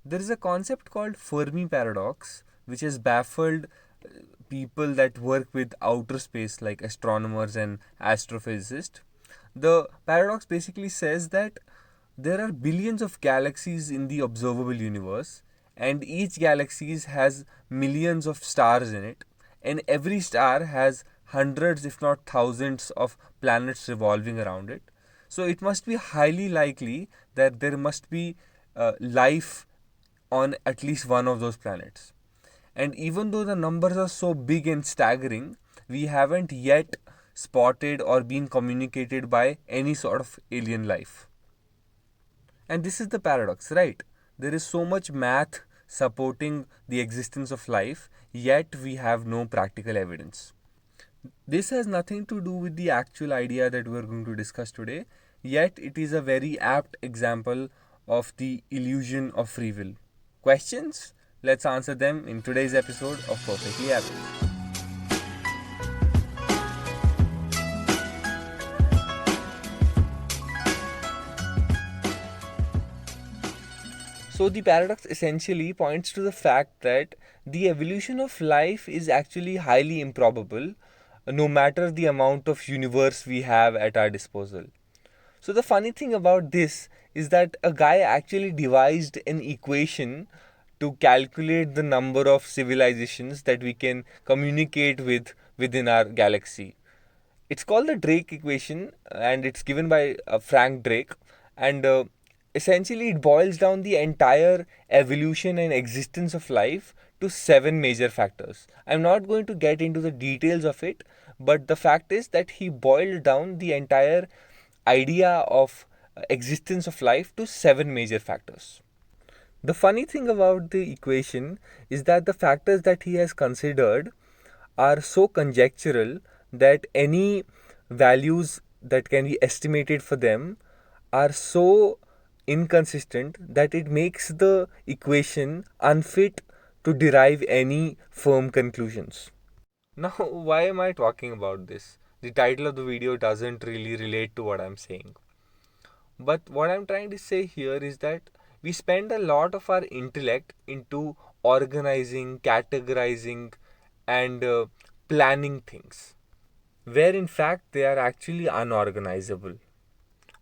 There is a concept called Fermi paradox, which has baffled people that work with outer space, like astronomers and astrophysicists. The paradox basically says that there are billions of galaxies in the observable universe, and each galaxy has millions of stars in it, and every star has hundreds, if not thousands, of planets revolving around it. So it must be highly likely that there must be life on at least one of those planets. And even though the numbers are so big and staggering, we haven't yet spotted or been communicated by any sort of alien life. And this is the paradox, right? There is so much math supporting the existence of life, yet we have no practical evidence. This has nothing to do with the actual idea that we're going to discuss today, yet it is a very apt example of the illusion of free will. Questions? Let's answer them in today's episode of Perfectly Average. So, the paradox essentially points to the fact that the evolution of life is actually highly improbable, no matter the amount of universe we have at our disposal. So, the funny thing about this is that a guy actually devised an equation to calculate the number of civilizations that we can communicate with within our galaxy. It's called the Drake equation, and it's given by Frank Drake. And essentially, it boils down the entire evolution and existence of life to seven major factors. I'm not going to get into the details of it, but the fact is that he boiled down the entire idea of existence of life to seven major factors. The funny thing about the equation is that the factors that he has considered are so conjectural that any values that can be estimated for them are so inconsistent that it makes the equation unfit to derive any firm conclusions. Now, why am I talking about this? The title of the video doesn't really relate to what I'm saying. But what I'm trying to say here is that we spend a lot of our intellect into organizing, categorizing, and planning things, where in fact they are actually unorganizable,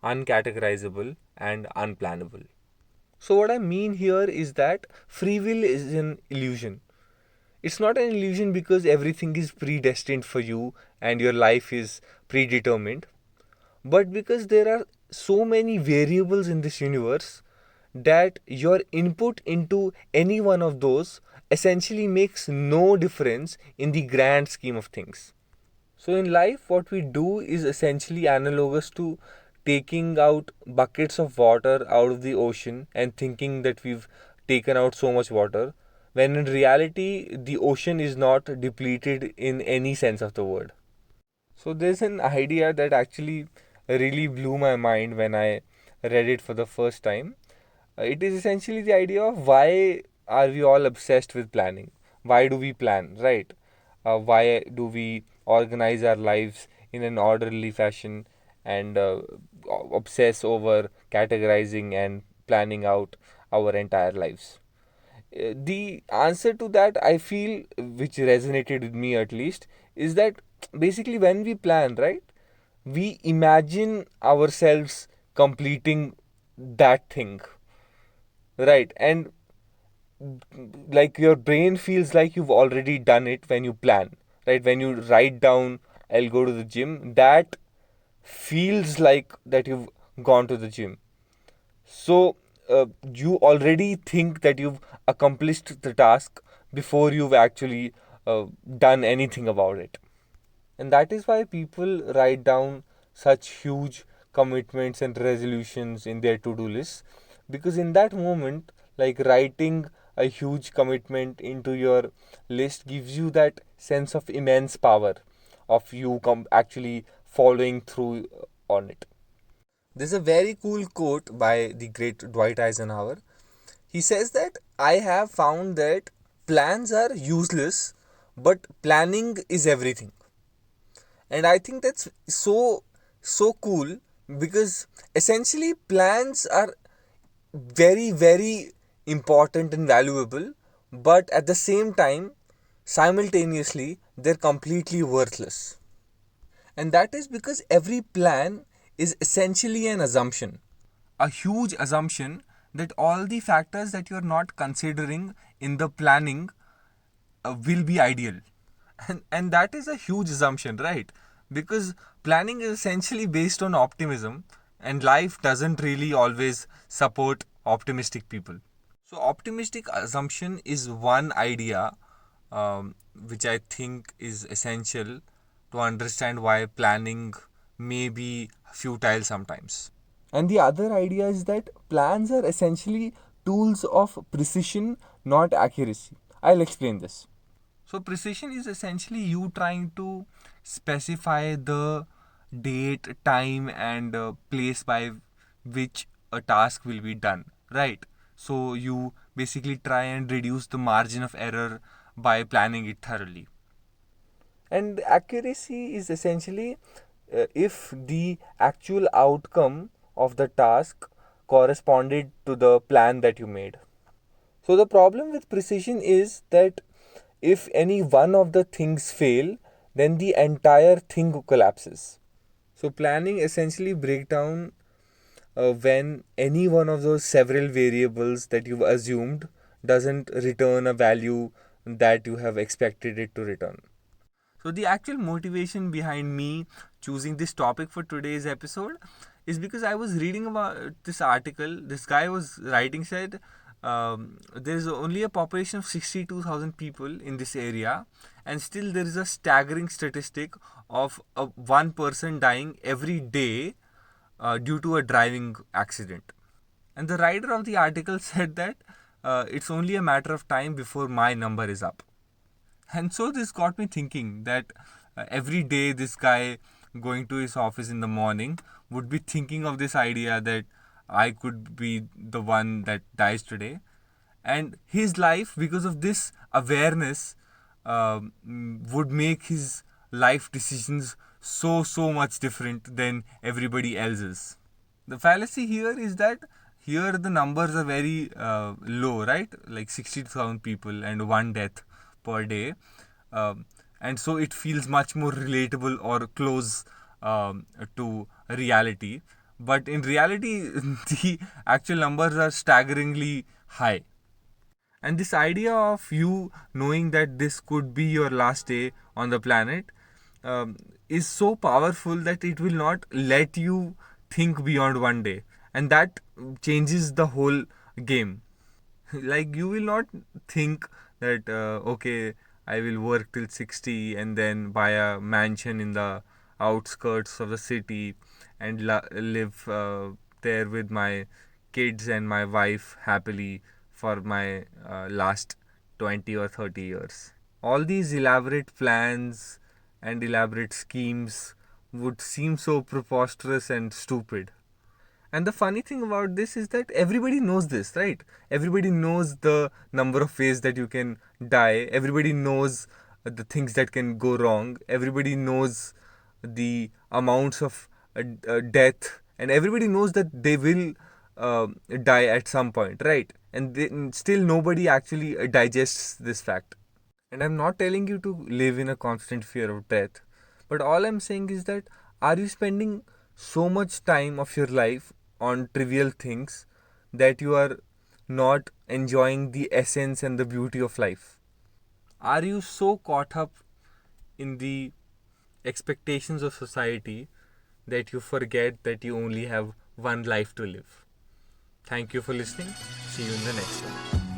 uncategorizable, and unplannable. So, what I mean here is that free will is an illusion. It's not an illusion because everything is predestined for you and your life is predetermined, but because there are so many variables in this universe that your input into any one of those essentially makes no difference in the grand scheme of things. So, in life, what we do is essentially analogous to taking out buckets of water out of the ocean and thinking that we've taken out so much water, when in reality, the ocean is not depleted in any sense of the word. So, there's an idea that actually really blew my mind when I read it for the first time. It is essentially the idea of why are we all obsessed with planning? Why do we plan, right? Why do we organize our lives in an orderly fashion and obsess over categorizing and planning out our entire lives? The answer to that, I feel, which resonated with me at least, is that basically when we plan, right, we imagine ourselves completing that thing, right? And like your brain feels like you've already done it when you plan, right? When you write down, I'll go to the gym, that feels like that you've gone to the gym. So you already think that you've accomplished the task before you've actually done anything about it. And that is why people write down such huge commitments and resolutions in their to do lists. Because in that moment, like writing a huge commitment into your list gives you that sense of immense power of you actually following through on it. There's a very cool quote by the great Dwight Eisenhower. He says that I have found that plans are useless, but planning is everything. And I think that's so cool because essentially plans are very important and valuable, but at the same time, simultaneously, they're completely worthless. And that is because every plan is essentially an assumption. A huge assumption that all the factors that you're not considering in the planning will be ideal. And that is a huge assumption, right? Because planning is essentially based on optimism, and life doesn't really always support optimistic people. So, optimistic assumption is one idea which I think is essential to understand why planning may be futile sometimes. And the other idea is that plans are essentially tools of precision, not accuracy. I'll explain this. So, precision is essentially you trying to specify the date, time, and place by which a task will be done, right? So, you basically try and reduce the margin of error by planning it thoroughly. And accuracy is essentially if the actual outcome of the task corresponded to the plan that you made. So the problem with precision is that if any one of the things fail, then the entire thing collapses. So planning essentially break down when any one of those several variables that you've assumed doesn't return a value that you have expected it to return. So, the actual motivation behind me choosing this topic for today's episode is because I was reading about this article. This guy was writing, said there is only a population of 62,000 people in this area, and still there is a staggering statistic of one person dying every day due to a driving accident. And the writer of the article said that it's only a matter of time before my number is up. And so this got me thinking that every day this guy going to his office in the morning would be thinking of this idea that I could be the one that dies today. And his life, because of this awareness, would make his life decisions so much different than everybody else's. The fallacy here is that here the numbers are very low, right? Like 60,000 people and one death per day. And so it feels much more relatable or close to reality. But in reality, the actual numbers are staggeringly high. And this idea of you knowing that this could be your last day on the planet is so powerful that it will not let you think beyond one day. And that changes the whole game. Like you will not think that, okay, I will work till 60 and then buy a mansion in the outskirts of the city and live there with my kids and my wife happily for my last 20 or 30 years. All these elaborate plans and elaborate schemes would seem so preposterous and stupid. And the funny thing about this is that everybody knows this, right? Everybody knows the number of ways that you can die. Everybody knows the things that can go wrong. Everybody knows the amounts of death. And everybody knows that they will die at some point, right? And still nobody actually digests this fact. And I'm not telling you to live in a constant fear of death. But all I'm saying is that are you spending so much time of your life on trivial things that you are not enjoying the essence and the beauty of life? Are you so caught up in the expectations of society that you forget that you only have one life to live? Thank you for listening. See you in the next one.